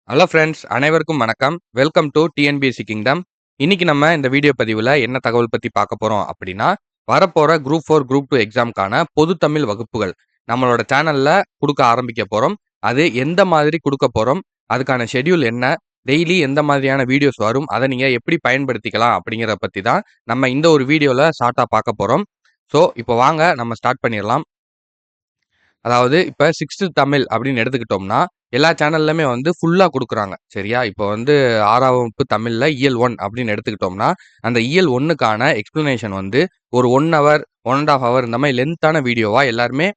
Hello friends, அனைவருக்கும் வணக்கம். Welcome to TNPSC kingdom. இன்னைக்கு நம்ம இந்த வீடியோ பதிவுல என்ன தகவல் பத்தி பார்க்க போறோம் அப்படின்னா, வரப்போற குரூப் 4, குரூப் 2 எக்ஸாம்க்கான பொது தமிழ் வகுப்புகள் நம்மளோட சேனல்ல குடுக்க ஆரம்பிக்க போறோம். அது எந்த மாதிரி குடுக்க போறோம், அதுக்கான ஷெட்யூல் என்ன, டெய்லி எந்த மாதிரியான வீடியோஸ் வரும், அதை நீங்க எப்படி பயன்படுத்திக்கலாம் அப்படிங்கிறத பத்தி தான் நம்ம இந்த ஒரு வீடியோல ஷார்ட்டா பார்க்க போறோம். ஸோ, இப்போ வாங்க நம்ம ஸ்டார்ட் பண்ணிறலாம். அதாவது இப்ப 6த் தமிழ் அப்படின்னு எடுத்துக்கிட்டோம்னா, எல்லா சேனல்லயுமே வந்து ஃபுல்லா குடுக்குறாங்க. சரியா? இப்போ வந்து 6ஆம் வகுப்பு தமிழ்ல இயல் 1 அப்படின்னு எடுத்துக்கிட்டோம்னா, அந்த இயல் 1க்கான எக்ஸ்ப்ளனேஷன் வந்து ஒரு 1 ஹவர், 1 1/2 ஹவர் இந்த மாரி லென்த்தான வீடியோவா எல்லாருமே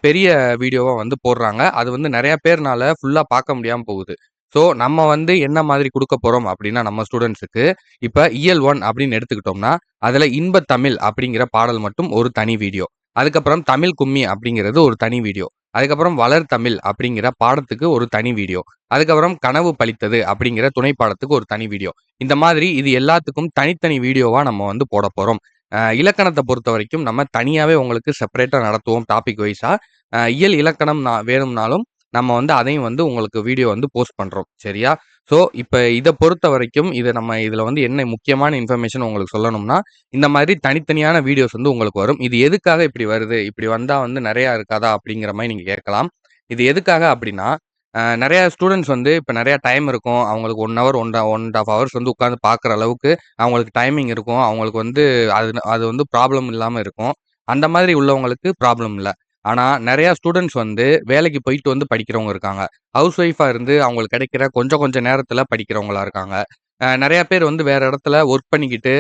பெரிய வீடியோவா வந்து போடுறாங்க. அது வந்து நெறைய பேர்னால ஃபுல்லா பார்க்க முடியாம போகுது. ஸோ, நம்ம வந்து என்ன மாதிரி குடுக்க போறோம் அப்படின்னா, நம்ம ஸ்டூடண்ட்ஸுக்கு, இப்ப இயல் 1 அப்படின்னு எடுத்துக்கிட்டோம்னா, அதுல இன்பத் தமிழ் அப்படிங்கிற பாடல் மட்டும் ஒரு தனி வீடியோ. அதுக்கப்புறம் தமிழ் கும்மி அப்படிங்கிறது ஒரு தனி வீடியோ. அதுக்கப்புறம் வளர் தமிழ் அப்படிங்கிற பாடத்துக்கு ஒரு தனி வீடியோ. அதுக்கப்புறம் கனவு பலித்தது அப்படிங்கிற துணை பாடத்துக்கு ஒரு தனி வீடியோ. இந்த மாதிரி இது எல்லாத்துக்கும் தனித்தனி வீடியோவா நம்ம வந்து போடப் போறோம். இலக்கணத்த பொறுத்தவரைக்கும் நம்ம தனியாவே உங்களுக்கு செப்பரேட்டா நடத்துவோம் டாபிக் வைஸா. இயல் இலக்கணம் வேணும்னாலும் நம்ம வந்து அதையும் வந்து உங்களுக்கு வீடியோ வந்து போஸ்ட் பண்றோம். சரியா? ஸோ, இப்ப இத பொறுத்தவரைக்கும் நம்ம இதுல வந்து என்ன முக்கியமான இன்ஃபர்மேஷன் உங்களுக்கு சொல்லணும்னா, இந்த மாதிரி தனித்தனியான வீடியோஸ் வந்து உங்களுக்கு வரும். இது எதுக்காக இப்படி வருது? இப்படி வந்தா வந்து நெறையா இருக்காதா? அப்படிங்கிற மாரி நீங்க கேட்கலாம். இது எதுக்காக அப்படின்னா, நெறைய ஸ்டூடண்ட்ஸ் வந்து இப்ப நெறைய டைம் இருக்கும். அவங்களுக்கு 1 ஹவர், 1 1/2 ஹவர்ஸ் வந்து உட்கார்ந்து பார்க்குற அளவுக்கு அவங்களுக்கு டைமிங் இருக்கும். அவங்களுக்கு வந்து அது வந்து ப்ராப்ளம் இல்லாம இருக்கும். அந்த மாதிரி உள்ளவங்களுக்கு ப்ராப்ளம் இல்ல. ஆனா நெறைய ஸ்டூடண்ட்ஸ் வந்து வேலைக்கு போயிட்டு வந்து படிக்கிறவங்க இருக்காங்க. ஹவுஸ் ஒய்ஃபா இருந்து அவங்களுக்கு கிடைக்கிற கொஞ்சம் கொஞ்சம் நேரத்தில படிக்கிறவங்களா இருக்காங்க. நெறைய பேர் வந்து வேற இடத்துல ஒர்க் பண்ணிக்கிட்டு,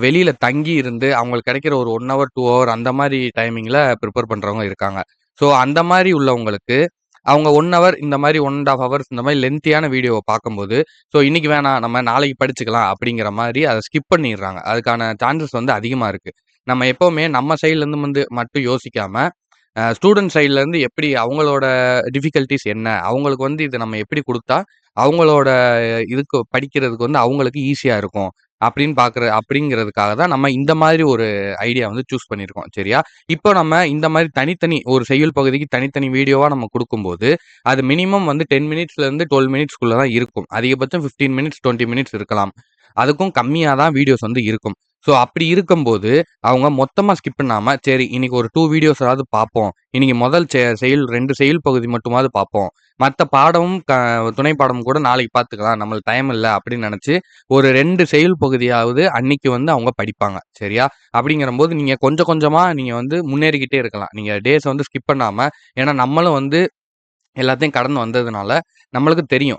வெளியில தங்கி இருந்து அவங்களுக்கு கிடைக்கிற ஒரு 1 ஹவர், 2 ஹவர் அந்த மாரி டைமிங்ல பிரிப்பேர் பண்றவங்க இருக்காங்க. ஸோ அந்த மாரி உள்ளவங்களுக்கு, அவங்க 1 ஹவர் இந்த மாரி 1 1/2 ஹவர்ஸ் இந்த மாரி லென்த்தியான வீடியோவ பார்க்கும்போது, ஸோ இன்னைக்கு வேணாம் நம்ம நாளைக்கு படிச்சுக்கலாம் அப்படிங்கிற மாரி அத ஸ்கிப் பண்ணிர்றாங்க. அதுக்கான சான்சஸ் வந்து அதிகமா இருக்கு. நம்ம எப்பவுமே நம்ம சைட்ல இருந்து மட்டும் யோசிக்காம, ஸ்டூடண்ட் சைட்ல இருந்து எப்படி அவங்களோட டிஃபிகல்டீஸ் என்ன? அவங்களுக்கு வந்து இத நம்ம எப்படி குடுத்தா, அவங்களோட இதுக்கு படிக்கிறதுக்கு வந்து அவங்களுக்கு ஈஸியா இருக்கும். அப்படிங்கிறதுக்காக தான் நம்ம இந்த மாதிரி ஒரு ஐடியா வந்து சூஸ் பண்ணியிருக்கோம். சரியா? இப்போ நம்ம இந்த மாரி தனித்தனி ஒரு செய்யுள் பகுதிக்கு தனித்தனி வீடியோவா நம்ம குடுக்கும்போது, அது மினிமம் வந்து 10 மினிட்ஸ்லேருந்து 12 மினிட்ஸ்க்குள்ள தான் இருக்கும். அதிகபட்சம் 15 மினிட்ஸ், 20 மினிட்ஸ் இருக்கலாம். அதுக்கும் கம்மியா தான் வீடியோஸ் வந்து இருக்கும். ஸோ அப்படி இருக்கும்போது, அவங்க மொத்தமா ஸ்கிப் பண்ணாம, சரி இன்னைக்கு ஒரு 2 வீடியோஸாவது பார்ப்போம். இன்னைக்கு முதல் செய்யுள் 2 செய்யுள் பகுதி மட்டுமாவது பார்ப்போம். மத்த பாடமும் துணை பாடம் கூட நாளைக்கு பார்த்துக்கலாம். நம்மளுக்கு டைம் இல்ல அப்படின்னு நெனச்சு, ஒரு 2 செய்யுள் பகுதியாவது அன்னைக்கு வந்து அவங்க படிப்பாங்க. சரியா? அப்படிங்கிறம்போது நீங்க கொஞ்சம் கொஞ்சமா நீங்க வந்து முன்னேறிக்கிட்டே இருக்கலாம். நீங்க டேஸ வந்து ஸ்கிப் பண்ணாம, ஏன்னா நம்மளும் வந்து எல்லாத்தையும் கடந்து வந்ததுனால, நம்மளுக்கு தெரியும்.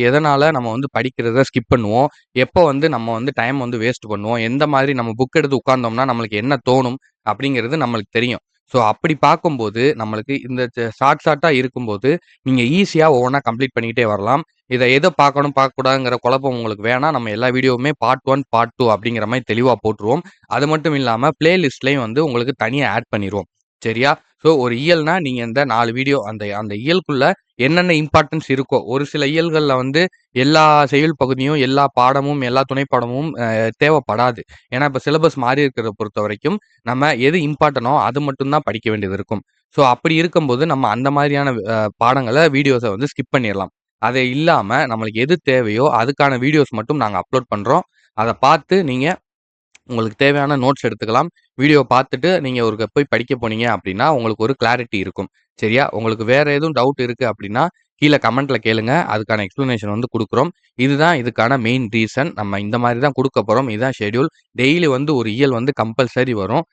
எதனால நம்ம வந்து படிக்கிறத ஸ்கிப் பண்ணுவோம். எப்போ வந்து நம்ம வந்து டைம் வந்து வேஸ்ட் பண்ணுவோம். எந்த மாதிரி நம்ம புக் எடுத்து உட்கார்ந்தோம்னா, நம்மளுக்கு என்ன தோணும் அப்படிங்கிறது நம்மளுக்கு தெரியும். ஸோ அப்படி பார்க்கும்போது, நம்மளுக்கு இந்த ஷார்ட்டா இருக்கும்போது, நீங்க ஈஸியா ஒவ்வொன்னா கம்ப்ளீட் பண்ணிக்கிட்டே வரலாம். இத எத பார்க்கணும், பார்க்கக்கூடாதுங்கிற குழப்பம் உங்களுக்கு வேணாம். நம்ம எல்லா வீடியோவுமே பார்ட் 1, பார்ட் 2 அப்படிங்கிற மாரி தெளிவா போட்டுருவோம். அது மட்டும் இல்லாம பிளேலிஸ்ட்லயும் வந்து உங்களுக்கு தனியா ஆட் பண்ணிருவோம். சரியா? ஸோ ஒரு இயல்னா, நீங்க இந்த 4 வீடியோ அந்த அந்த இயலுக்குள்ள என்னென்ன இம்பார்ட்டன்ஸ் இருக்கோ, ஒரு சில இயல்கள்ல வந்து எல்லா செய்யுள் பகுதியும், எல்லா பாடமும், எல்லா துணை பாடமும் தேவைப்படாது. ஏன்னா, இப்ப சிலபஸ் மாறி இருக்கிறத பொறுத்தவரைக்கும், நம்ம எது இம்பார்ட்டனோ அது மட்டும் தான் படிக்க வேண்டியது இருக்கும். ஸோ அப்படி இருக்கும்போது, நம்ம அந்த மாரியான பாடங்கள, வீடியோஸ வந்து ஸ்கிப் பண்ணிறலாம். அது இல்லாம, நம்மளுக்கு எது தேவையோ அதுக்கான வீடியோஸ் மட்டும் நாங்க அப்லோட் பண்றோம். அத பார்த்து நீங்க உங்களுக்கு தேவையான நோட்ஸ் எடுத்துக்கலாம். வீடியோ பார்த்துட்டு நீங்க போய் படிக்க போனீங்க அப்படின்னா, உங்களுக்கு ஒரு கிளாரிட்டி இருக்கும். சரியா? உங்களுக்கு வேற எதுவும் டவுட் இருக்கு அப்படின்னா, கீழ கமெண்ட்ல கேளுங்க. அதுக்கான எக்ஸ்ப்ளனேஷன் வந்து குடுக்குறோம். இதுதான் இதுக்கான மெயின் ரீசன். நம்ம இந்த மாரி தான் குடுக்க போறோம். இதுதான் ஷெட்யூல். டெய்லி வந்து ஒரு இயல் வந்து கம்பல்சரி வரும்.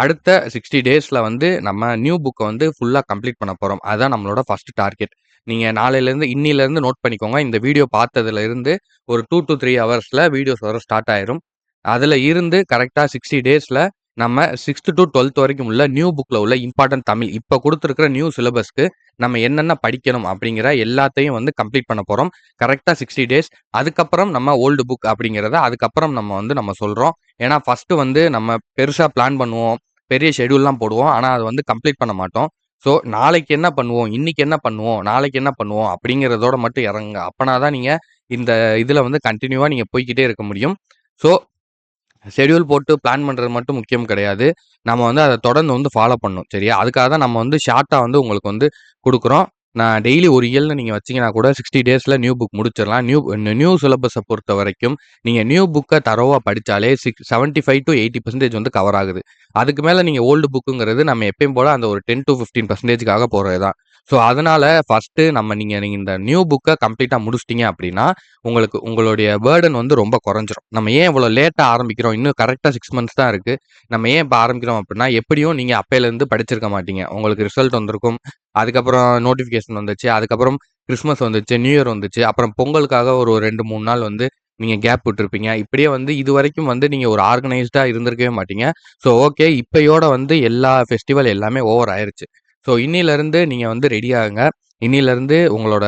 அடுத்த 60 டேஸ்ல வந்து நம்ம நியூ புக்க வந்து ஃபுல்லா கம்ப்ளீட் பண்ண போறோம். அதுதான் நம்மளோட ஃபர்ஸ்ட் டார்கெட். நீங்க நாளையிலருந்து இன்னிலருந்து நோட் பண்ணிக்கோங்க. இந்த வீடியோ பார்த்ததுல இருந்து ஒரு 2 டூ 3 ஹவர்ஸ்ல வீடியோஸ் வர ஸ்டார்ட் ஆயிரும். அதுல இருந்து கரெக்ட்டா 60 டேஸ்ல நம்ம 6த் டூ 12த் வரைக்கும் உள்ள நியூ புக்ல உள்ள இம்பார்ட்டன்ட் தமிழ் இப்ப குடுத்திருக்கிற நியூ சிலபஸ்க்கு நம்ம என்னென்ன படிக்கணும் அப்படிங்கிற எல்லாத்தையும் வந்து கம்ப்ளீட் பண்ண போறோம். கரெக்ட்டா 60 டேஸ். அதுக்கப்புறம் நம்ம ஓல்டு புக் அப்படிங்கிறத அதுக்கப்புறம் நம்ம சொல்றோம். ஏன்னா ஃபர்ஸ்ட் வந்து நம்ம பெருசா பிளான் பண்ணுவோம். பெரிய ஷெட்யூல்லாம் போடுவோம். ஆனா அத வந்து கம்ப்ளீட் பண்ண மாட்டோம். ஸோ நாளைக்கு என்ன பண்ணுவோம்? இன்னைக்கு என்ன பண்ணுவோம்? நாளைக்கு என்ன பண்ணுவோம்? அப்படிங்கிறதோட மட்டும் இறங்குங்க. அப்பனா தான் நீங்க இந்த இதுல வந்து கன்டினியூவா நீங்க போய்க்கிட்டே இருக்க முடியும். ஸோ ஷெட்யூல் போட்டு பிளான் பண்றது மட்டும் முக்கியம் கிடையாது. நம்ம வந்து அத தொடர்ந்து வந்து ஃபாலோ பண்ணணும். சரியா? அதுக்காக தான் நம்ம வந்து ஷார்ட்டா வந்து உங்களுக்கு வந்து குடுக்குறோம். நான் டெய்லி ஒரு இயல்னு நீங்க வச்சீங்கன்னா கூட 60 டேஸ்ல நியூ புக் முடிச்சிடலாம். நியூ சிலபஸ பொறுத்தவரைக்கும், நீங்க நியூ புக்க தரோவா படிச்சாலே 75-80% வந்து கவர் ஆகுது. அதுக்கு மேல நீங்க ஓல்டு புக்குங்கிறது நம்ம எப்பயும் போல அந்த ஒரு 10-15%க்காக போறது தான். ஸோ, அதனால ஃபர்ஸ்ட்டு நீங்க நீங்க இந்த நியூ புக்க கம்ப்ளீட்டா முடிச்சிட்டீங்க அப்படின்னா, உங்களுடைய பர்டன் வந்து ரொம்ப குறைஞ்சிரும். நம்ம ஏன் இவ்வளோ லேட்டா ஆரம்பிக்கிறோம்? இன்னும் கரெக்ட்டா 6 மந்த்ஸ் தான் இருக்கு. நம்ம ஏன் இப்ப ஆரம்பிக்கிறோம் அப்படின்னா, எப்படியும் நீங்க அப்பைலருந்து படிச்சிருக்க மாட்டீங்க. உங்களுக்கு ரிசல்ட் வந்திருக்கும். அதுக்கப்புறம் நோட்டிஃபிகேஷன் வந்துச்சு. அதுக்கப்புறம் கிறிஸ்மஸ் வந்துச்சு, நியூ இயர் வந்துச்சு. அப்புறம் பொங்கலுக்காக ஒரு 2, 3 நாள் வந்து நீங்க கேப் விட்டுருப்பீங்க. இப்படியே வந்து இதுவரைக்கும் வந்து நீங்க ஒரு ஆர்கனைஸ்டா இருந்திருக்கவே மாட்டீங்க. ஸோ, ஓகே இப்பயோட வந்து எல்லா ஃபெஸ்டிவல் எல்லாமே ஓவர் ஆயிருச்சு. ஸோ, இன்னிலருந்து நீங்க வந்து ரெடி ஆகுங்க. இன்னிலருந்து உங்களோட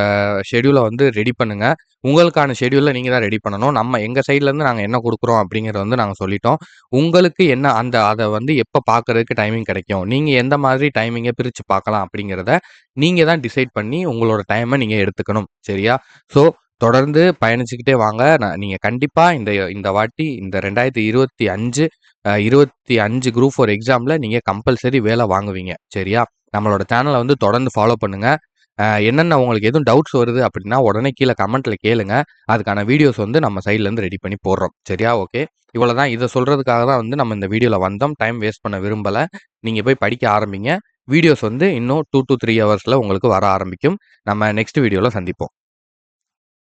ஷெட்யூல வந்து ரெடி பண்ணுங்க. உங்களுக்கான ஷெட்யூல நீங்க தான் ரெடி பண்ணணும். எங்க சைட்லருந்து நாங்க என்ன குடுக்குறோம் அப்படிங்கிறத வந்து நாங்க சொல்லிட்டோம். உங்களுக்கு என்ன அத வந்து எப்ப பார்க்கறதுக்கு டைமிங் கிடைக்கும்? நீங்க எந்த மாதிரி டைமிங்க பிரிச்சு பார்க்கலாம் அப்படிங்கிறத, நீங்க தான் டிசைட் பண்ணி உங்களோட டைம நீங்க எடுத்துக்கணும். சரியா? ஸோ, தொடர்ந்து பயணிச்சுக்கிட்டே வாங்க. நீங்க கண்டிப்பா இந்த இந்த வாட்டி இந்த 2025 25 குரூப் 4 எக்ஸாம்ல நீங்க கம்பல்சரி வேலை வாங்குவீங்க. சரியா? நம்மளோட சேனல வந்து தொடர்ந்து ஃபாலோ பண்ணுங்க. என்னென்ன உங்களுக்கு எதுவும் டவுட்ஸ் வருது அப்படின்னா, உடனே கீழ கமெண்ட்ல கேளுங்க. அதுக்கான வீடியோஸ் வந்து நம்ம சைட்லருந்து ரெடி பண்ணி போடுறோம். சரியா? ஓகே. இவ்வளதான். இத சொல்றதுக்காக தான் வந்து நம்ம இந்த வீடியோல வந்தோம். டைம் வேஸ்ட் பண்ண விரும்பல. நீங்க போய் படிக்க ஆரம்பிங்க. வீடியோஸ் வந்து இன்னும் 2 to 3 ஹவர்ஸ்ல உங்களுக்கு வர ஆரம்பிக்கும். நம்ம நெக்ஸ்ட் வீடியோல சந்திப்போம்.